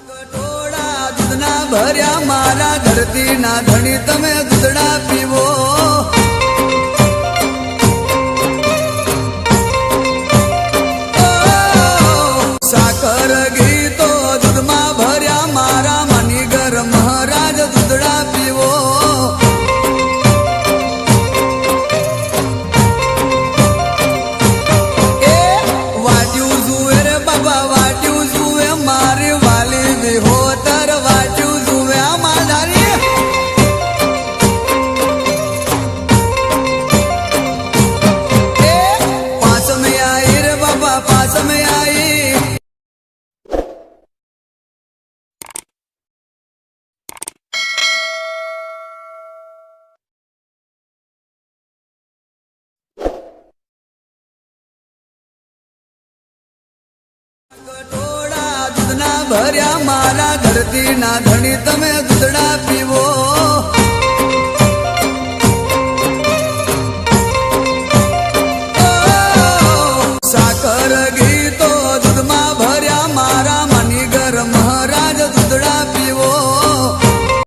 કટોળા દૂધના ભર્યા મારા ઘરથી ના ધણી તમે દૂધડા પીવો સાકર ઘી તો દૂધમાં ભર્યા મારા મનીગર મહારાજ દૂધડા પીવો એ વાટ્યું જુએ રે બાબા વાટ્યું જુએ મારી વાલી વિહોતર વાટ્યું જુએ આ માધારી એ પાસ में आई रे बाबा पास में आई કટોળા દૂધના ભર્યા મારા ઘરથી ના ધણી તમે દૂધડા